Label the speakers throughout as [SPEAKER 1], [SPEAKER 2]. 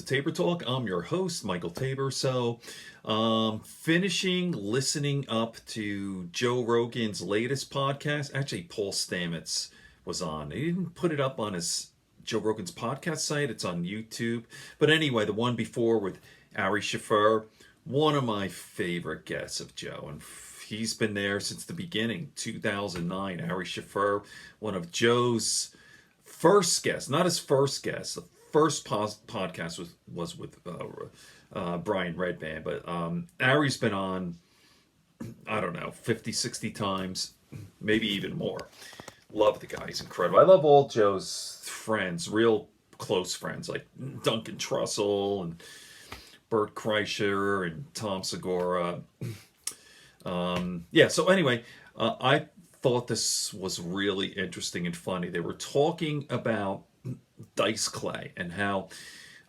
[SPEAKER 1] Tabor Talk. I'm your host, Michael Tabor. So, finishing listening up to Joe Rogan's latest podcast. Actually, Paul Stamets was on. He didn't put it up on his Joe Rogan's podcast site. It's on YouTube. But anyway, the one before with Ari Shaffir, one of my favorite guests of Joe. And he's been there since the beginning, 2009. Ari Shaffir, one of Joe's first guests, not his first guest. The first podcast was with Brian Redband, but Ari's been on, I don't know, 50, 60 times, maybe even more. Love the guy. He's incredible. I love all Joe's friends, real close friends, like Duncan Trussell and Bert Kreischer and Tom Segura. So anyway, I thought this was really interesting and funny. They were talking about Dice Clay and how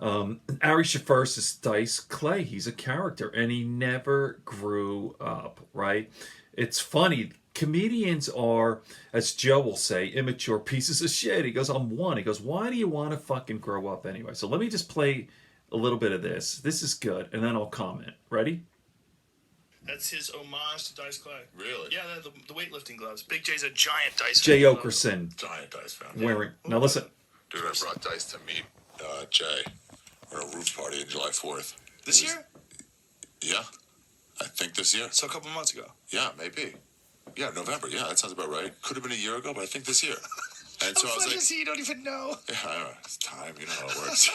[SPEAKER 1] Ari Shaffir's is Dice Clay. He's a character and he never grew up, right? It's funny. Comedians are, as Joe will say, immature pieces of shit. He goes, I'm one. He goes, why do you want to fucking grow up anyway? So let me just play a little bit of this. This is good, and then I'll comment. Ready?
[SPEAKER 2] That's his homage to Dice Clay.
[SPEAKER 3] Really?
[SPEAKER 2] Yeah, the weightlifting gloves. Big J's a giant Dice
[SPEAKER 1] Jay
[SPEAKER 2] fan.
[SPEAKER 1] Okerson.
[SPEAKER 3] Giant Dice fan.
[SPEAKER 1] Wearing. Now listen.
[SPEAKER 3] Dude, I brought Dice to meet Jay at a roof party on July 4th.
[SPEAKER 2] This year?
[SPEAKER 3] Yeah. I think this year.
[SPEAKER 2] So a couple months ago.
[SPEAKER 3] Yeah, maybe. Yeah, November. Yeah, that sounds about right. Could have been a year ago, but I think this year. And so I was like,
[SPEAKER 2] you don't even know.
[SPEAKER 3] Yeah, I don't know. It's time. You know how it works.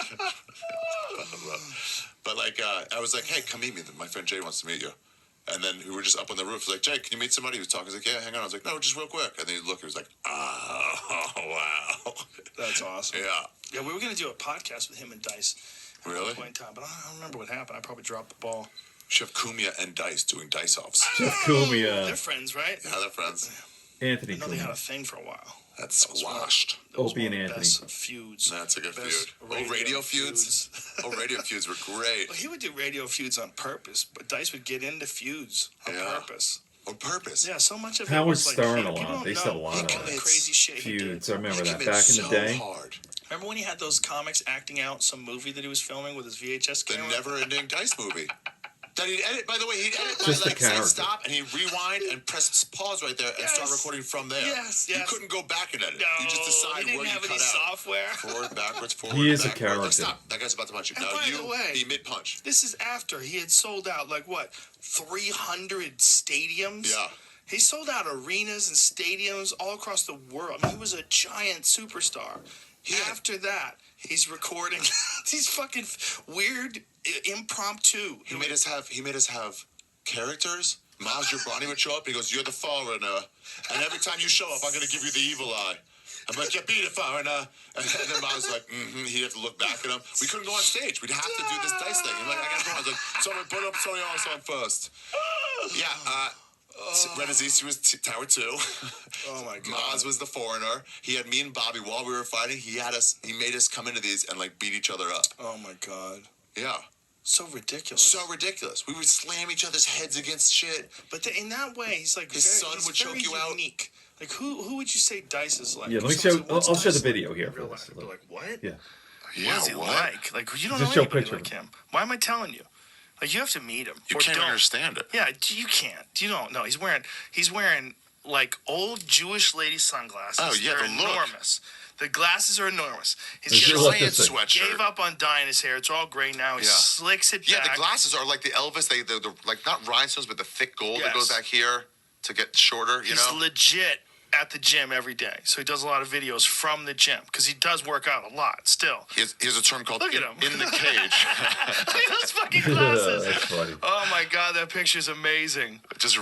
[SPEAKER 3] but I was like, hey, come meet me. My friend Jay wants to meet you. And then we were just up on the roof. He was like, Jay, can you meet somebody? He was talking. He was like, yeah, hang on. I was like, no, just real quick. And then he looked. He was like, oh, wow.
[SPEAKER 2] That's awesome.
[SPEAKER 3] Yeah.
[SPEAKER 2] Yeah, we were going to do a podcast with him and Dice.
[SPEAKER 3] Really?
[SPEAKER 2] At a point in time, but I don't remember what happened. I probably dropped the ball.
[SPEAKER 3] Chef Kumia and Dice doing Dice-offs.
[SPEAKER 1] Chef Kumia.
[SPEAKER 2] They're friends, right?
[SPEAKER 3] Yeah, they're friends.
[SPEAKER 1] Anthony
[SPEAKER 2] I know they had a
[SPEAKER 1] Kumia.
[SPEAKER 2] thing for a while.
[SPEAKER 3] That's squashed.
[SPEAKER 1] Opie and Anthony.
[SPEAKER 2] Best feuds.
[SPEAKER 3] That's a good
[SPEAKER 2] Best
[SPEAKER 3] feud. Radio feuds? Radio feuds were great.
[SPEAKER 2] Well, he would do radio feuds on purpose, but Dice would get into feuds on purpose.
[SPEAKER 3] On purpose?
[SPEAKER 2] Yeah, so much of it
[SPEAKER 1] Howard
[SPEAKER 2] was like,
[SPEAKER 1] Stern a
[SPEAKER 2] people
[SPEAKER 1] lot.
[SPEAKER 2] don't
[SPEAKER 1] They used to have a
[SPEAKER 2] know.
[SPEAKER 1] lot
[SPEAKER 2] He
[SPEAKER 1] of
[SPEAKER 2] commits crazy shit he did.
[SPEAKER 1] feuds. I remember that
[SPEAKER 3] He
[SPEAKER 1] back in
[SPEAKER 3] so
[SPEAKER 1] the day.
[SPEAKER 3] hard.
[SPEAKER 2] Remember when he had those comics acting out some movie that he was filming with his VHS
[SPEAKER 3] The
[SPEAKER 2] camera?
[SPEAKER 3] never-ending Dice movie. That he'd edit, by the way, he'd edit
[SPEAKER 1] Just
[SPEAKER 3] by
[SPEAKER 1] the
[SPEAKER 3] say
[SPEAKER 1] character.
[SPEAKER 3] stop, and he'd rewind and press pause right there and start recording from there.
[SPEAKER 2] Yes.
[SPEAKER 3] You couldn't go back and edit.
[SPEAKER 2] No,
[SPEAKER 3] You just decide
[SPEAKER 2] he didn't
[SPEAKER 3] where you
[SPEAKER 2] have
[SPEAKER 3] cut
[SPEAKER 2] any
[SPEAKER 3] out.
[SPEAKER 2] software.
[SPEAKER 3] Forward, backwards, forward,
[SPEAKER 1] He is a
[SPEAKER 3] backward.
[SPEAKER 1] character.
[SPEAKER 3] Like, stop. That guy's about to punch you.
[SPEAKER 2] And
[SPEAKER 3] Now
[SPEAKER 2] by
[SPEAKER 3] you
[SPEAKER 2] the way,
[SPEAKER 3] be mid-punch.
[SPEAKER 2] This is after he had sold out, 300 stadiums?
[SPEAKER 3] Yeah.
[SPEAKER 2] He sold out arenas and stadiums all across the world. I mean, he was a giant superstar. After that, he's recording these fucking weird impromptu.
[SPEAKER 3] He made us have characters. Maz Jobrani would show up. He goes, "You're the foreigner, and every time you show up, I'm gonna give you the evil eye." I'm like, "Yeah, be the foreigner," and then Maz was like, He'd have to look back at him. We couldn't go on stage. We'd have to do this Dice thing. I'm like, "I gotta go." I was like, "Someone put up Tony on first." Yeah. Renazizi was Tower 2.
[SPEAKER 2] Oh my god.
[SPEAKER 3] Maz was the foreigner. He had me and Bobby while we were fighting. He made us come into these and beat each other up.
[SPEAKER 2] Oh my god.
[SPEAKER 3] Yeah.
[SPEAKER 2] So ridiculous.
[SPEAKER 3] So ridiculous. We would slam each other's heads against shit.
[SPEAKER 2] But in that way, he's
[SPEAKER 3] His son would choke you out.
[SPEAKER 2] Unique. Like who would you say Dice is like?
[SPEAKER 1] Yeah, let me
[SPEAKER 2] Someone
[SPEAKER 1] show.
[SPEAKER 2] said, "What's
[SPEAKER 1] I'll show the
[SPEAKER 2] Dice
[SPEAKER 1] video
[SPEAKER 2] like
[SPEAKER 1] here
[SPEAKER 2] in
[SPEAKER 1] for
[SPEAKER 2] real
[SPEAKER 1] this.
[SPEAKER 2] life?" They're like, what?
[SPEAKER 1] Yeah.
[SPEAKER 3] Yeah,
[SPEAKER 2] What is he like? Like you don't
[SPEAKER 1] Just
[SPEAKER 2] know
[SPEAKER 1] show
[SPEAKER 2] anybody
[SPEAKER 1] picture.
[SPEAKER 2] like him. Why am I telling you? Like you have to meet him.
[SPEAKER 3] You
[SPEAKER 2] Or
[SPEAKER 3] can't
[SPEAKER 2] don't.
[SPEAKER 3] understand it.
[SPEAKER 2] Yeah, you can't. You don't know. He's wearing old Jewish lady sunglasses.
[SPEAKER 3] Oh, yeah,
[SPEAKER 2] They're
[SPEAKER 3] the look.
[SPEAKER 2] enormous. The glasses are enormous. He's
[SPEAKER 1] Just
[SPEAKER 2] got
[SPEAKER 1] look
[SPEAKER 2] a
[SPEAKER 1] this thing.
[SPEAKER 3] sweatshirt.
[SPEAKER 2] gave up on dyeing his hair. It's all gray now. He slicks it
[SPEAKER 3] Yeah,
[SPEAKER 2] back.
[SPEAKER 3] the glasses are like the Elvis. They're not rhinestones, but the thick gold that goes
[SPEAKER 2] Yes.
[SPEAKER 3] back here to get shorter.
[SPEAKER 2] He's legit at the gym every day. So he does a lot of videos from the gym because he does work out a lot still.
[SPEAKER 3] He has a term called
[SPEAKER 2] Look at him.
[SPEAKER 3] in the cage.
[SPEAKER 2] Look at those fucking glasses.
[SPEAKER 1] That's funny.
[SPEAKER 2] Oh my god, that picture's amazing.
[SPEAKER 3] just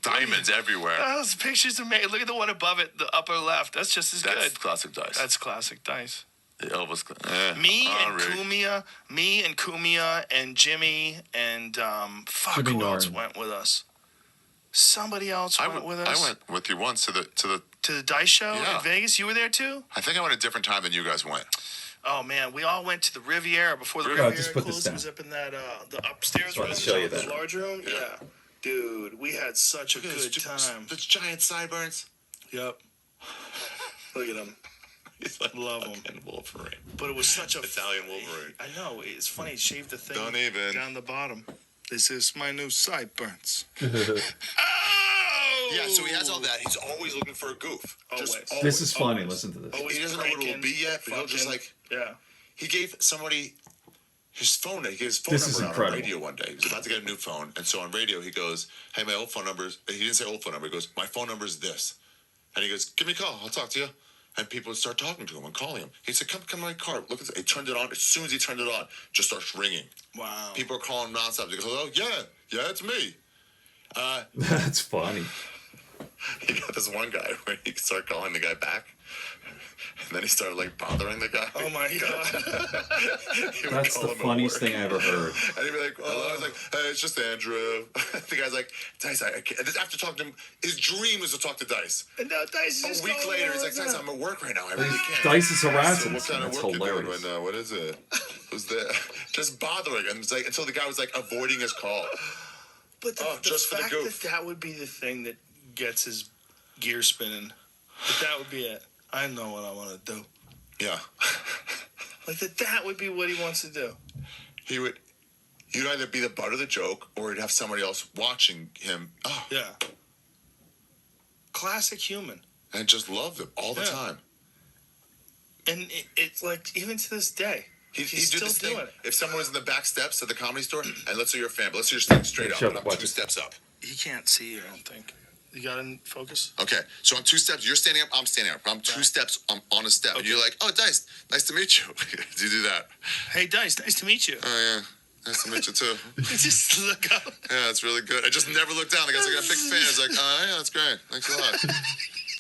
[SPEAKER 3] diamonds everywhere.
[SPEAKER 2] Those pictures amazing. Look at the one above it, the upper left. That's just as
[SPEAKER 3] That's
[SPEAKER 2] good.
[SPEAKER 3] classic Dice.
[SPEAKER 2] That's classic Dice.
[SPEAKER 3] the Elvis.
[SPEAKER 2] Me and Kumia and Jimmy and
[SPEAKER 1] Jimmy
[SPEAKER 2] who else
[SPEAKER 1] Norton.
[SPEAKER 2] went with us? Somebody else went with us.
[SPEAKER 3] I went with you once to the
[SPEAKER 2] Dice show
[SPEAKER 3] Yeah.
[SPEAKER 2] in Vegas. You were there too?
[SPEAKER 3] I think I went a different time than you guys went.
[SPEAKER 2] Oh man, we all went to the Riviera before the
[SPEAKER 1] Oh,
[SPEAKER 2] Riviera
[SPEAKER 1] just put this
[SPEAKER 2] closed.
[SPEAKER 1] down.
[SPEAKER 2] It was up in that the upstairs
[SPEAKER 1] Just wanted
[SPEAKER 2] room,
[SPEAKER 1] to show you
[SPEAKER 2] the
[SPEAKER 1] that.
[SPEAKER 2] large room. Yeah. Dude, we had such a good time.
[SPEAKER 3] Those giant sideburns.
[SPEAKER 2] Yep. Look at him.
[SPEAKER 3] He's like
[SPEAKER 2] Love him.
[SPEAKER 3] fucking Wolverine.
[SPEAKER 2] But it was such a
[SPEAKER 3] Italian Wolverine.
[SPEAKER 2] I know. It's funny. He shaved the thing
[SPEAKER 3] Don't even.
[SPEAKER 2] down the bottom. This is my new sideburns.
[SPEAKER 3] Yeah, so he has all that. He's always looking for a goof.
[SPEAKER 2] Always.
[SPEAKER 1] This is funny. Listen to this.
[SPEAKER 3] He doesn't know what it will be yet, but he'll just like.
[SPEAKER 2] Yeah.
[SPEAKER 3] He gave somebody his phone. He gave his phone
[SPEAKER 1] This is
[SPEAKER 3] number out on
[SPEAKER 1] incredible.
[SPEAKER 3] radio one day. He was about to get a new phone, and so on radio he goes, "Hey, my old phone number's." He didn't say old phone number. He goes, "My phone number is this," and he goes, "Give me a call. I'll talk to you." And people would start talking to him and calling him. He said, "Come to my car. Look at it." He turned it on. As soon as he turned it on, just starts ringing.
[SPEAKER 2] Wow.
[SPEAKER 3] People are calling him nonstop. He goes, "Oh yeah, it's me."
[SPEAKER 1] That's funny.
[SPEAKER 3] He got this one guy where he started calling the guy back. And then he started like bothering the guy.
[SPEAKER 2] Oh my God.
[SPEAKER 3] He would
[SPEAKER 1] That's
[SPEAKER 3] call
[SPEAKER 1] the
[SPEAKER 3] him at
[SPEAKER 1] funniest
[SPEAKER 3] work.
[SPEAKER 1] thing I ever heard.
[SPEAKER 3] And he'd be like, "Hello." I was like, "Hey, it's just Andrew." The guy's like, "Dice, I can't." And then after talking to him, his dream was to talk to Dice.
[SPEAKER 2] And now Dice is
[SPEAKER 3] A
[SPEAKER 2] just
[SPEAKER 3] week
[SPEAKER 2] going
[SPEAKER 3] later, he's
[SPEAKER 2] around
[SPEAKER 3] like, "Dice,
[SPEAKER 2] that.
[SPEAKER 3] I'm at work right now. I really can't."
[SPEAKER 1] Dice is
[SPEAKER 3] So
[SPEAKER 1] harassing.
[SPEAKER 3] what kind of
[SPEAKER 1] That's
[SPEAKER 3] work you doing
[SPEAKER 1] hilarious.
[SPEAKER 3] right now? What is it? Who's there? Just bothering him. It's like until the guy was like avoiding his call.
[SPEAKER 2] But the
[SPEAKER 3] just for the
[SPEAKER 2] fact
[SPEAKER 3] goof.
[SPEAKER 2] that would be the thing that gets his gear spinning, that would be it. I know what I want to do.
[SPEAKER 3] Yeah.
[SPEAKER 2] Like that would be what he wants to do.
[SPEAKER 3] You'd either be the butt of the joke or you'd have somebody else watching him. Oh,
[SPEAKER 2] Yeah. Classic human.
[SPEAKER 3] and just loved him all the
[SPEAKER 2] Yeah.
[SPEAKER 3] time.
[SPEAKER 2] And it's like, even to this day,
[SPEAKER 3] He'd
[SPEAKER 2] he's
[SPEAKER 3] do
[SPEAKER 2] still
[SPEAKER 3] this
[SPEAKER 2] doing
[SPEAKER 3] thing.
[SPEAKER 2] it.
[SPEAKER 3] If someone was in the back steps of the Comedy Store, and let's say you're a fan, but let's say you're standing straight up,
[SPEAKER 1] Shut
[SPEAKER 3] and
[SPEAKER 1] up,
[SPEAKER 3] I'm
[SPEAKER 1] watch
[SPEAKER 3] 2
[SPEAKER 1] it.
[SPEAKER 3] steps up.
[SPEAKER 2] He can't see you, I don't think. You got in focus?
[SPEAKER 3] Okay, so I'm 2 steps. You're standing up. I'm standing up. I'm 2 steps. I'm on a step. And
[SPEAKER 2] Okay.
[SPEAKER 3] you're like, "Oh, Dice, nice to meet you." Do you do that?
[SPEAKER 2] Hey, Dice, nice to meet you.
[SPEAKER 3] Oh yeah, nice to meet you too.
[SPEAKER 2] You just look up.
[SPEAKER 3] Yeah, it's really good. I just never look down. The guy's like a big fan. It's like, "Oh yeah, that's great. Thanks a lot."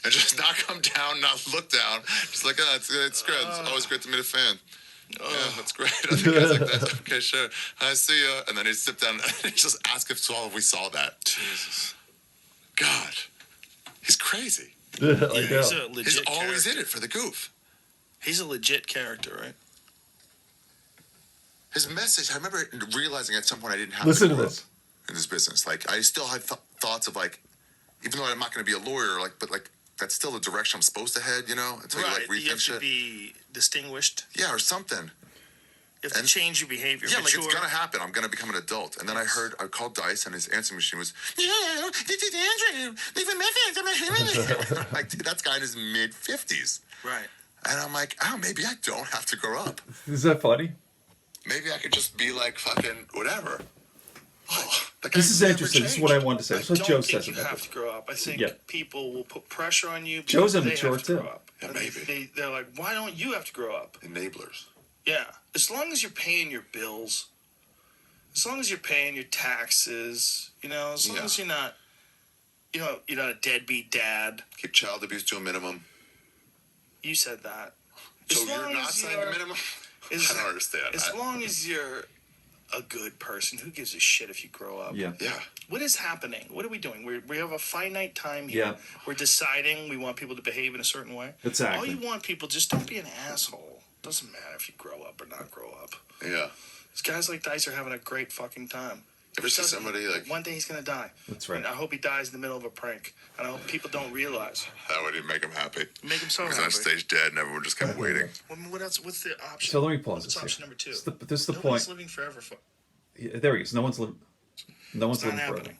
[SPEAKER 3] And just not come down, not look down. Just like, "Oh, it's great. It's always great to meet a fan." Yeah, that's great. And the guy's like, "That's okay, sure. I see ya." And then he'd sit down and just ask if we saw that.
[SPEAKER 2] Jesus.
[SPEAKER 3] God, he's crazy.
[SPEAKER 1] I
[SPEAKER 2] Yeah,
[SPEAKER 1] know.
[SPEAKER 2] he's a legit
[SPEAKER 3] He's always
[SPEAKER 2] character.
[SPEAKER 3] in it for the goof.
[SPEAKER 2] He's a legit character, right?
[SPEAKER 3] His message, I remember realizing at some point I didn't have
[SPEAKER 1] Listen
[SPEAKER 3] to
[SPEAKER 1] to
[SPEAKER 3] grow
[SPEAKER 1] this.
[SPEAKER 3] up in this business. Like, I still had thoughts of like, even though I'm not going to be a lawyer, like, but like, that's still the direction I'm supposed to head, you know? Until you like
[SPEAKER 2] You
[SPEAKER 3] rethink
[SPEAKER 2] have to
[SPEAKER 3] shit.
[SPEAKER 2] be distinguished.
[SPEAKER 3] Yeah, or something.
[SPEAKER 2] You have to
[SPEAKER 3] And-
[SPEAKER 2] change your behavior.
[SPEAKER 3] Yeah, like
[SPEAKER 2] mature.
[SPEAKER 3] it's gonna happen. I'm gonna become an adult. And then I called Dice, and his answering machine was, "Yeah, this is Andrew. Leave a message." Like, dude, that's guy in his mid-50s.
[SPEAKER 2] Right.
[SPEAKER 3] And I'm like, oh, maybe I don't have to grow up.
[SPEAKER 1] Is that funny?
[SPEAKER 3] Maybe I could just be like fucking whatever. Oh, that
[SPEAKER 1] This
[SPEAKER 3] guy's
[SPEAKER 1] is
[SPEAKER 3] never
[SPEAKER 1] interesting. This is
[SPEAKER 3] changed.
[SPEAKER 1] what I wanted to say.
[SPEAKER 2] I
[SPEAKER 1] This is what
[SPEAKER 2] don't
[SPEAKER 1] Joe
[SPEAKER 2] think
[SPEAKER 1] says
[SPEAKER 2] you
[SPEAKER 1] about
[SPEAKER 2] have
[SPEAKER 1] this.
[SPEAKER 2] to grow up. I think
[SPEAKER 1] Yeah.
[SPEAKER 2] people will put pressure on you.
[SPEAKER 1] Joe's
[SPEAKER 2] because they
[SPEAKER 1] immature,
[SPEAKER 2] have to
[SPEAKER 1] too.
[SPEAKER 2] grow up.
[SPEAKER 3] Yeah,
[SPEAKER 2] And
[SPEAKER 3] maybe.
[SPEAKER 2] They're like, why don't you have to grow up?
[SPEAKER 3] Enablers.
[SPEAKER 2] Yeah. As long as you're paying your bills, as long as you're paying your taxes, as long
[SPEAKER 3] Yeah.
[SPEAKER 2] as you're not a deadbeat dad.
[SPEAKER 3] Keep child abuse to a minimum.
[SPEAKER 2] You said that.
[SPEAKER 3] So
[SPEAKER 2] As
[SPEAKER 3] you're
[SPEAKER 2] long
[SPEAKER 3] not
[SPEAKER 2] as
[SPEAKER 3] saying
[SPEAKER 2] you're-
[SPEAKER 3] a minimum?
[SPEAKER 2] as-
[SPEAKER 3] I don't understand.
[SPEAKER 2] As long as you're a good person, who gives a shit if you grow up?
[SPEAKER 1] Yeah.
[SPEAKER 3] Yeah.
[SPEAKER 2] What is happening? What are we doing? We have a finite time here.
[SPEAKER 1] Yeah.
[SPEAKER 2] We're deciding we want people to behave in a certain way.
[SPEAKER 1] Exactly.
[SPEAKER 2] All you want people, just don't be an asshole. Doesn't matter if you grow up or not grow up.
[SPEAKER 3] Yeah.
[SPEAKER 2] These guys like Dice are having a great fucking time.
[SPEAKER 3] Ever see somebody like
[SPEAKER 2] One day he's gonna die.
[SPEAKER 1] That's right.
[SPEAKER 2] And I hope he dies in the middle of a prank. And I hope people don't realize.
[SPEAKER 3] that would even make him happy?
[SPEAKER 2] Make him so
[SPEAKER 3] He was
[SPEAKER 2] happy.
[SPEAKER 3] on stage dead, and everyone just kept waiting.
[SPEAKER 2] What else? What's the option?
[SPEAKER 1] So let me pause
[SPEAKER 2] What's
[SPEAKER 1] this
[SPEAKER 2] option
[SPEAKER 1] here.
[SPEAKER 2] number 2?
[SPEAKER 1] This is the
[SPEAKER 2] Nobody's
[SPEAKER 1] point.
[SPEAKER 2] living forever.
[SPEAKER 1] Yeah, there he is. No one's living. No one's
[SPEAKER 2] It's not
[SPEAKER 1] living forever.
[SPEAKER 2] happening.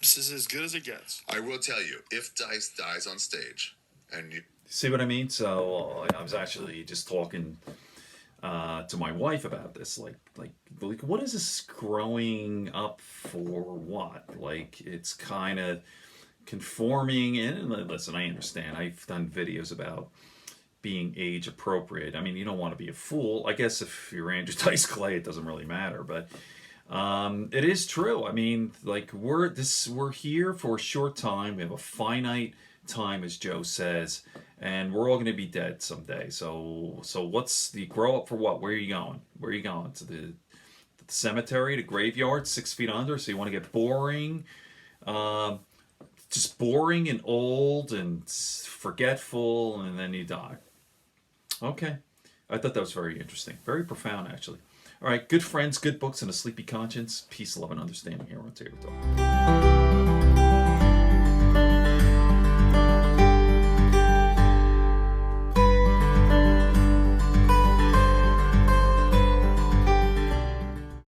[SPEAKER 2] This is as good as it gets.
[SPEAKER 3] I will tell you, if Dice dies on stage, and you
[SPEAKER 1] See what I mean? So I was actually just talking to my wife about this. Like, what is this growing up for? What? Like, it's kind of conforming. And listen, I understand. I've done videos about being age appropriate. I mean, you don't want to be a fool. I guess if you're Andrew Dice Clay, it doesn't really matter. But it is true. I mean, like we're here for a short time. We have a finite time, as Joe says, and we're all going to be dead someday. So what's the grow up for? What? Where are you going? Where are you going? To the cemetery, the graveyard, 6 feet under? So you want to get boring, just boring and old and forgetful, and then you die. Okay. I thought that was very interesting. Very profound, actually. All right, good friends, good books, and a sleepy conscience. Peace, love, and understanding here on Tater Talk.